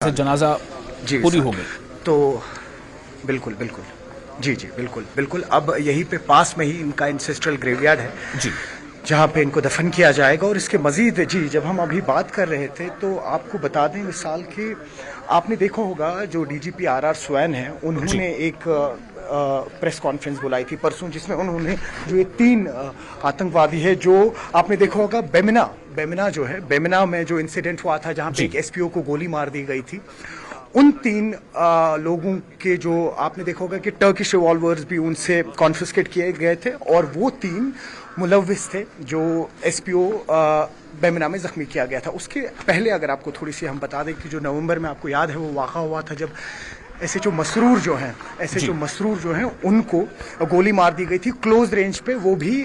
से जनाजा जी पूरी सर। हो गई। तो बिल्कुल बिल्कुल, जी जी बिल्कुल बिल्कुल, अब यहीं पे पास में ही इनका इंसेस्ट्रल ग्रेवयार्ड है जी जहाँ पे इनको दफन किया जाएगा। और इसके मजीद जी, जब हम अभी बात कर रहे थे तो आपको बता दें मिसाल कि आपने देखा होगा जो डीजीपी आर स्वैन है, जी उन्होंने एक प्रेस कॉन्फ्रेंस बुलाई थी परसों, जिसमें उन्होंने जो ये तीन आतंकवादी है, जो आपने देखा होगा बेमिना बेमिना जो है, बेमिना में जो इंसिडेंट हुआ था जहाँ पे जी एक एसपीओ को गोली मार दी गई थी, उन तीन लोगों के जो आपने देखा होगा कि टर्किश रिवॉल्वर्स भी उनसे कॉन्फिस्केट किए गए थे, और वो तीन मुलविस थे जो एसपीओ बेमिना में जख्मी किया गया था। उसके पहले अगर आपको थोड़ी सी हम बता दें कि जो नवंबर में आपको याद है वो वाक़ा हुआ था जब एसएचओ मसरूर जो हैं, जी उनको गोली मार दी गई थी क्लोज रेंज पे, वो भी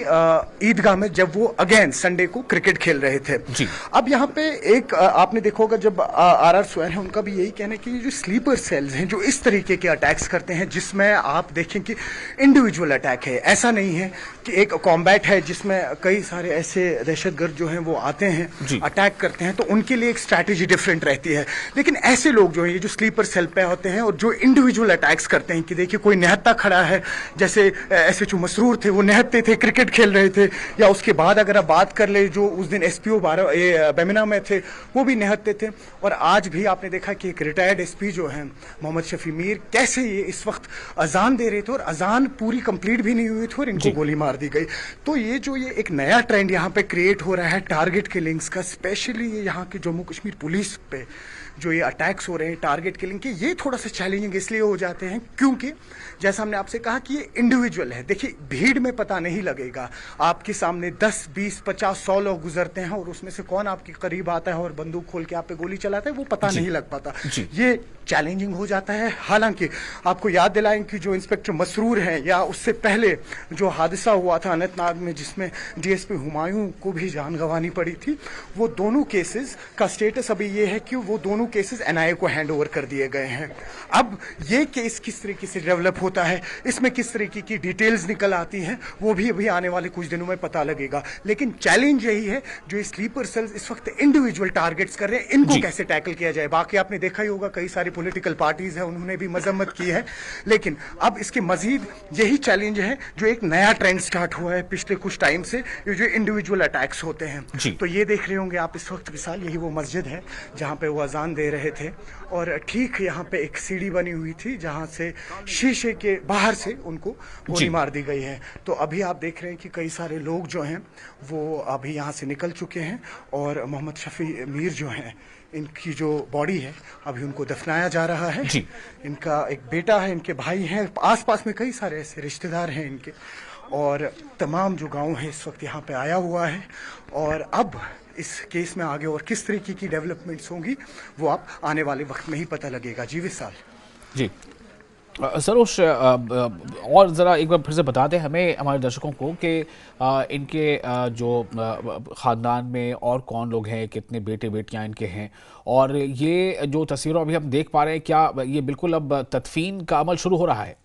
ईदगाह में, जब वो अगेन संडे को क्रिकेट खेल रहे थे। जी अब यहाँ पे एक आपने देखा होगा जब आर स्वैन है, उनका भी यही कहना है कि ये जो स्लीपर सेल्स हैं जो इस तरीके के अटैक्स करते हैं, जिसमें आप देखें कि इंडिविजुअल अटैक है, ऐसा नहीं है कि एक कॉम्बैट है जिसमें कई सारे ऐसे दहशतगर्द जो हैं वो आते हैं, जी अटैक करते हैं, तो उनके लिए एक स्ट्रैटेजी डिफरेंट रहती है। लेकिन ऐसे लोग जो हैं, ये जो स्लीपर सेल पे होते हैं और जो इंडिविजुअल अटैक्स करते हैं, कि देखिए कोई निहत्ता खड़ा है, जैसे एसएचओ मसरूर थे, वो निहत्ते थे, क्रिकेट खेल रहे थे, या उसके बाद अगर आप बात कर ले जो उस दिन एसपीओ बेमिना में थे, वो भी निहत्ते थे। और आज भी आपने देखा कि एक रिटायर्ड एसपी जो हैं मोहम्मद शफी मीर, कैसे ये इस वक्त अजान दे रहे थे और अजान पूरी कंप्लीट भी नहीं हुई थी और इनको गोली मार दी गई। तो ये जो ये एक नया ट्रेंड यहाँ पे क्रिएट हो रहा है टारगेट किलिंग्स का, स्पेशली ये यहाँ की जम्मू कश्मीर पुलिस पे जो ये अटैक्स हो रहे हैं टारगेट किलिंग के, ये थोड़ा सा चैलेंजिंग इसलिए हो जाते हैं क्योंकि जैसा हमने आपसे कहा कि ये इंडिविजुअल है। देखिए भीड़ में पता नहीं लगेगा, आपके सामने 10 20 50 100 लोग गुजरते हैं और उसमें से कौन आपके करीब आता है और बंदूक खोल के आप पे गोली चलाता है, वो पता नहीं लग पाता। ये चैलेंजिंग हो जाता है। हालांकि आपको याद दिलाएं कि जो इंस्पेक्टर मसरूर हैं, या उससे पहले जो हादसा हुआ था अनंतनाग में जिसमें डीएसपी हुमायूं को भी जान गंवानी पड़ी थी, वो दोनों केसेस का स्टेटस अभी ये है कि वो दोनों केसेस एनआईए को हैंड ओवर कर दिए गए हैं। अब ये केस किस तरीके से डेवलप होता है, इसमें किस तरीके की डिटेल्स निकल आती हैं, वो भी अभी आने वाले कुछ दिनों में पता लगेगा। लेकिन चैलेंज यही है, जो स्लीपर सेल्स इस वक्त इंडिविजुअल टारगेट्स कर रहे हैं, इनको कैसे टैकल किया जाए। बाकी आपने देखा ही होगा कई सारी पॉलिटिकल पार्टीज हैं, उन्होंने भी मजम्मत की है, लेकिन अब इसके मजीद यही चैलेंज है जो एक नया ट्रेंड स्टार्ट हुआ है पिछले कुछ टाइम से, ये जो इंडिविजुअल अटैक्स होते हैं। तो ये देख रहे होंगे आप इस वक्त मिसाल, यही वो मस्जिद है जहाँ पे वो अजान दे रहे थे, और ठीक यहाँ पे एक सीढ़ी बनी हुई थी जहाँ से शीशे के बाहर से उनको गोली मार दी गई है। तो अभी आप देख रहे हैं कि कई सारे लोग जो हैं वो अभी यहाँ से निकल चुके हैं, और मोहम्मद शफी मीर जो हैं, इनकी जो बॉडी है अभी उनको दफनाया जा रहा है। इनका एक बेटा है, इनके भाई हैं, आसपास में कई सारे ऐसे रिश्तेदार हैं इनके, और तमाम जो गांव है इस वक्त यहाँ पे आया हुआ है। और अब इस केस में आगे और किस तरीके की डेवलपमेंट्स होंगी वो आप आने वाले वक्त में ही पता लगेगा। जी विशाल जी सरोश, और ज़रा एक बार फिर से बता दें हमें, हमारे दर्शकों को, कि इनके जो ख़ानदान में और कौन लोग हैं, कितने बेटे बेटियां इनके हैं, और ये जो तस्वीरों अभी हम देख पा रहे हैं, क्या ये बिल्कुल अब तदफीन का अमल शुरू हो रहा है?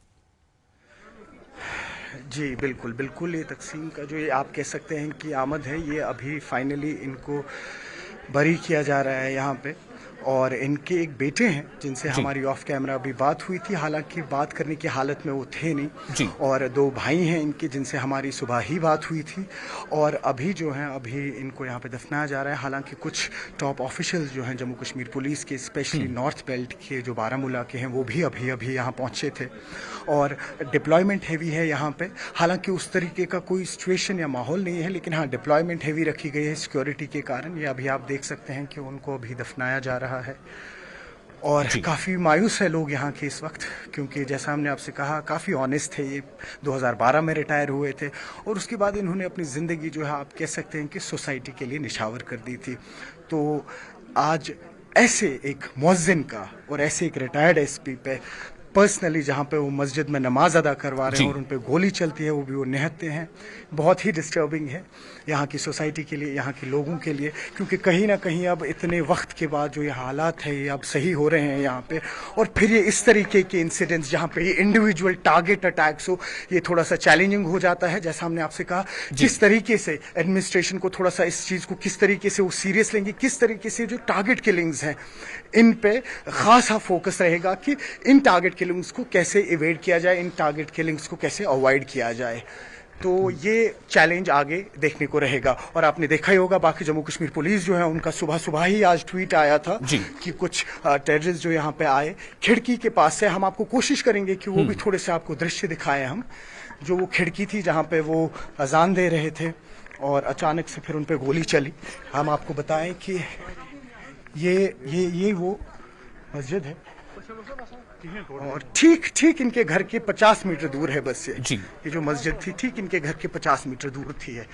जी बिल्कुल बिल्कुल, ये तकसीम का जो ये आप कह सकते हैं कि आमद है, ये अभी फाइनली इनको बरी किया जा रहा है यहाँ पे। और इनके एक बेटे हैं जिनसे हमारी ऑफ कैमरा अभी बात हुई थी, हालांकि बात करने की हालत में वो थे नहीं, और 2 भाई हैं इनके जिनसे हमारी सुबह ही बात हुई थी, और अभी जो हैं अभी इनको यहाँ पे दफनाया जा रहा है। हालांकि कुछ टॉप ऑफिशियल्स जो हैं जम्मू कश्मीर पुलिस के, स्पेशली नॉर्थ बेल्ट के जो बारामूला के हैं, वो भी अभी अभी यहाँ पहुँचे थे, और डिप्लॉयमेंट हैवी है यहाँ पे। हालांकि उस तरीके का कोई सिचुएशन या माहौल नहीं है, लेकिन हाँ डिप्लॉयमेंट हैवी रखी गई है सिक्योरिटी के कारण। ये अभी आप देख सकते हैं कि उनको अभी दफनाया जा रहा है, और काफ़ी मायूस है लोग यहाँ के इस वक्त, क्योंकि जैसा हमने आपसे कहा काफ़ी ऑनेस्ट थे ये। 2012 में रिटायर हुए थे, और उसके बाद इन्होंने अपनी ज़िंदगी जो है आप कह सकते हैं कि सोसाइटी के लिए निछावर कर दी थी। तो आज ऐसे एक मुअज्जिन का और ऐसे एक रिटायर्ड एसपी पे पर्सनली जहाँ पे वो मस्जिद में नमाज अदा करवा रहे हैं और उन पे गोली चलती है, वो भी वो निहत्ते हैं। बहुत ही डिस्टर्बिंग है यहाँ की सोसाइटी के लिए, यहाँ के लोगों के लिए, क्योंकि कहीं ना कहीं अब इतने वक्त के बाद जो ये हालात है ये अब सही हो रहे हैं यहाँ पे। और फिर ये इस तरीके के इंसिडेंट्स जहाँ पे ये इंडिविजुअल टारगेट अटैक्स हो, ये थोड़ा सा चैलेंजिंग हो जाता है। जैसा हमने आपसे कहा, किस तरीके से एडमिनिस्ट्रेशन को थोड़ा सा इस चीज़ को किस तरीके से वो सीरियस लेंगे, किस तरीके से जो टारगेट किलिंग्स हैं इन पे खासा फोकस रहेगा कि इन टारगेट किलिंग्स को कैसे इवेड किया जाए, इन टारगेट किलिंग्स को कैसे अवॉइड किया जाए। तो ये चैलेंज आगे देखने को रहेगा। और आपने देखा ही होगा, बाकी जम्मू कश्मीर पुलिस जो है उनका सुबह सुबह ही आज ट्वीट आया था कि कुछ टेररिस्ट जो यहाँ पे आए खिड़की के पास से। हम आपको कोशिश करेंगे कि वो भी थोड़े से आपको दृश्य दिखाएं हम, जो वो खिड़की थी जहाँ पे वो अजान दे रहे थे और अचानक से फिर उन पे गोली चली। हम आपको बताएं कि ये वो मस्जिद है और ठीक इनके घर के 50 मीटर दूर है बस ये जो मस्जिद थी, ठीक इनके घर के 50 मीटर दूर थी है।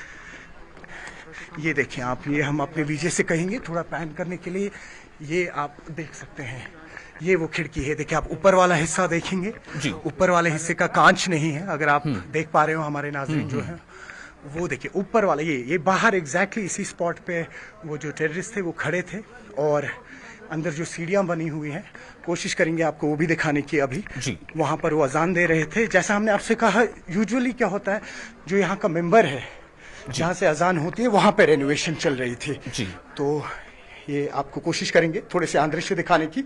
ये देखें आप, ये हम अपने वीजे से कहेंगे थोड़ा पैन करने के लिए, ये आप देख सकते हैं, ये वो खिड़की है। देखिए आप ऊपर वाला हिस्सा देखेंगे, ऊपर वाले हिस्से का कांच नहीं है, अगर आप देख पा रहे हो हमारे नाज़रीन जो है वो देखिए ऊपर वाला ये बाहर एग्जैक्टली इसी स्पॉट पे वो जो टेररिस्ट थे वो खड़े थे। और अंदर जो सीढ़ियां बनी हुई हैं, कोशिश करेंगे आपको वो भी दिखाने की। अभी वहां पर वो अजान दे रहे थे। जैसा हमने आपसे कहा, यूजुअली क्या होता है, जो यहाँ का मेंबर है जहाँ से अजान होती है वहां पे रेनोवेशन चल रही थी। तो ये आपको कोशिश करेंगे थोड़े से दृश्य दिखाने की।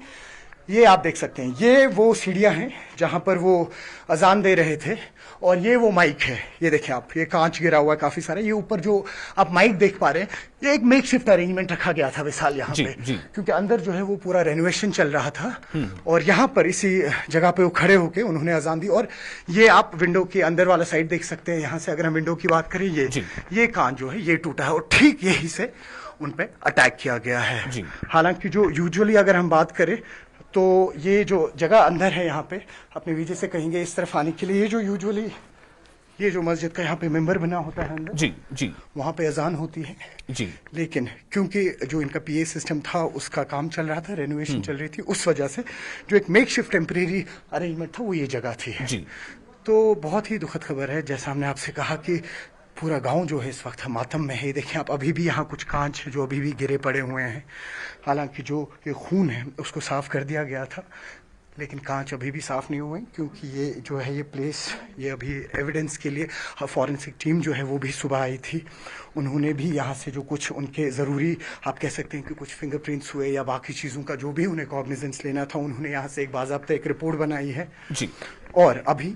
ये आप देख सकते हैं, ये वो सीढ़ियां हैं जहां पर वो अजान दे रहे थे और ये वो माइक है। ये देखें आप, ये कांच गिरा हुआ है काफी सारा। ये ऊपर जो आप माइक देख पा रहे हैं, ये एक मेकशिफ्ट अरेंजमेंट रखा गया था विशाल यहाँ पे, क्योंकि अंदर जो है वो पूरा रेनोवेशन चल रहा था। और यहाँ पर इसी जगह पे वो खड़े होके उन्होंने अजान दी। और ये आप विंडो के अंदर वाला साइड देख सकते हैं। यहाँ से अगर हम विंडो की बात करें, ये कांच जो है ये टूटा है और ठीक यही से उन पे अटैक किया गया है। हालांकि जो यूजुअली अगर हम बात करें तो ये जो जगह अंदर है यहाँ पे, अपने वीजे से कहेंगे इस तरफ आने के लिए, ये जो यूजुअली ये जो मस्जिद का यहाँ पे मेंबर बना होता है अंदर, वहाँ पे अजान होती है। लेकिन क्योंकि जो इनका पीए सिस्टम था उसका काम चल रहा था, रेनोवेशन चल रही थी, उस वजह से जो एक मेकशिफ्ट टेम्परेरी अरेंजमेंट था वो ये जगह थी। तो बहुत ही दुखद खबर है, जैसा हमने आपसे कहा कि पूरा गांव जो है इस वक्त मातम में है। देखें आप, अभी भी यहाँ कुछ कांच जो अभी भी गिरे पड़े हुए हैं। हालांकि जो ये खून है उसको साफ कर दिया गया था, लेकिन कांच अभी भी साफ नहीं हुए, क्योंकि ये जो है ये प्लेस, ये अभी एविडेंस के लिए फॉरेंसिक टीम जो है वो भी सुबह आई थी। उन्होंने भी यहाँ से जो कुछ उनके ज़रूरी, आप कह सकते हैं कि कुछ फिंगरप्रिंट्स हुए या बाकी चीज़ों का जो भी उन्हें कॉग्निजेंस लेना था, उन्होंने यहाँ से एक बाज़ाब्ता एक रिपोर्ट बनाई है। और अभी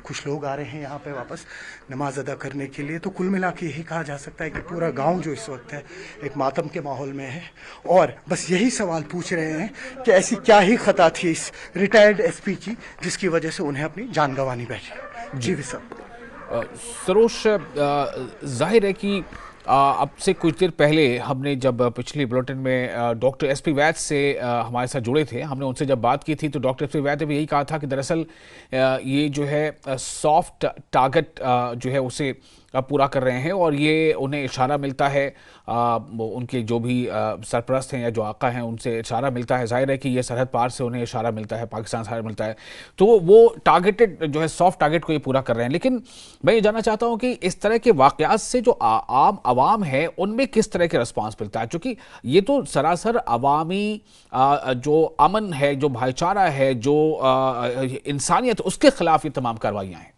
कुछ लोग आ रहे हैं यहाँ पे वापस नमाज अदा करने के लिए। तो कुल मिला के यही कहा जा सकता है कि पूरा गांव जो इस वक्त है एक मातम के माहौल में है और बस यही सवाल पूछ रहे हैं कि ऐसी क्या ही खता थी इस रिटायर्ड एसपी की जिसकी वजह से उन्हें अपनी जान गंवानी पड़ी। जी विशाल। सरोश, जाहिर है कि अब से कुछ देर पहले हमने जब पिछली बुलेटिन में डॉक्टर एसपी वैद से हमारे साथ जुड़े थे, हमने उनसे जब बात की थी तो डॉक्टर एसपी वैद ने भी यही कहा था कि दरअसल ये जो है सॉफ्ट टारगेट जो है उसे पूरा कर रहे हैं और ये उन्हें इशारा मिलता है, उनके जो भी सरपरस्त हैं या जो आका हैं उनसे इशारा मिलता है। जाहिर है कि ये सरहद पार से उन्हें इशारा मिलता है, पाकिस्तान से मिलता है, तो वो टारगेटेड जो है सॉफ्ट टारगेट को ये पूरा कर रहे हैं। लेकिन मैं ये जानना चाहता हूँ कि इस तरह के वाक़यात से जो आम आवाम है उनमें किस तरह के रिस्पॉन्स मिलता है, क्योंकि ये तो सरासर अवामी जो अमन है, जो भाईचारा है, जो इंसानियत, उसके खिलाफ ये तमाम कार्रवाइयाँ हैं।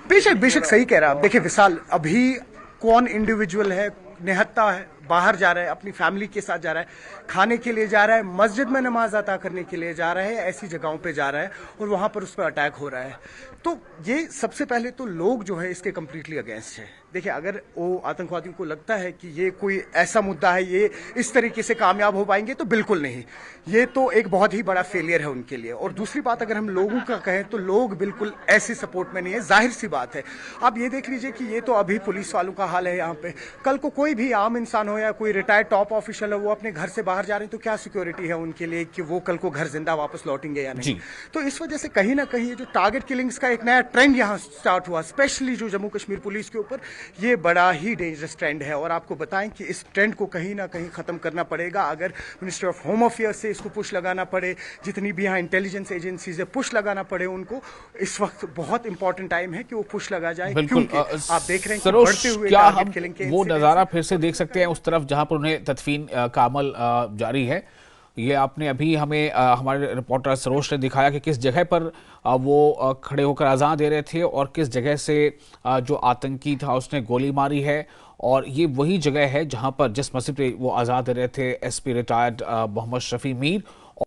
बेशक सही कह रहा है आप। देखिए विशाल, अभी कौन इंडिविजुअल है, निहत्ता है, बाहर जा रहा है, अपनी फैमिली के साथ जा रहा है, खाने के लिए जा रहा है, मस्जिद में नमाज अदा करने के लिए जा रहा है, ऐसी जगहों पे जा रहा है और वहां पर उस पर अटैक हो रहा है। तो ये सबसे पहले तो लोग जो है इसके कंप्लीटली अगेंस्ट है। देखिए, अगर वो आतंकवादियों को लगता है कि ये कोई ऐसा मुद्दा है, ये इस तरीके से कामयाब हो पाएंगे, तो बिल्कुल नहीं। ये तो एक बहुत ही बड़ा फेलियर है उनके लिए। और दूसरी बात, अगर हम लोगों का कहें तो लोग बिल्कुल ऐसे सपोर्ट में नहीं है, जाहिर सी बात है। आप ये देख लीजिए कि ये तो अभी पुलिस वालों का हाल है यहाँ पे, कल को कोई भी आम इंसान हो हो या कोई रिटायर्ड टॉप ऑफिशियल हो, वो अपने घर से बाहर जा रहे हैं तो क्या सिक्योरिटी है उनके लिए कि वो कल को घर जिंदा वापस लौटेंगे या नहीं। तो इस वजह से कहीं ना कहीं ये जो टारगेट किलिंग्स का एक नया ट्रेंड यहाँ स्टार्ट हुआ, स्पेशली जो जम्मू कश्मीर पुलिस के ऊपर, ये बड़ा ही डेंजरस ट्रेंड है। और आपको बताएं कि इस ट्रेंड को कहीं ना कहीं खत्म करना पड़ेगा। अगर मिनिस्ट्री ऑफ होम अफेयर्स से इसको पुश लगाना पड़े, जितनी भी यहाँ इंटेलिजेंस एजेंसीज है पुश लगाना पड़े उनको, इस वक्त बहुत इंपॉर्टेंट टाइम है कि वो पुश लगा जाए। बिल्कुल। क्योंकि आप देख रहे हैं कि सरोज, बढ़ते हुए क्या टारगेट हम किलिंग के वो incidents नज़ारा फिर से देख सकते हैं उस तरफ जहां पर उन्हें तदफीन का अमल जारी है? ये आपने अभी हमें हमारे रिपोर्टर सरोज ने दिखाया कि किस जगह पर वो खड़े होकर अज़ान दे रहे थे और किस जगह से जो आतंकी था उसने गोली मारी है। और ये वही जगह है जहां पर जिस मस्जिद पे वो अज़ान दे रहे थे एसपी रिटायर्ड मोहम्मद शफी मीर,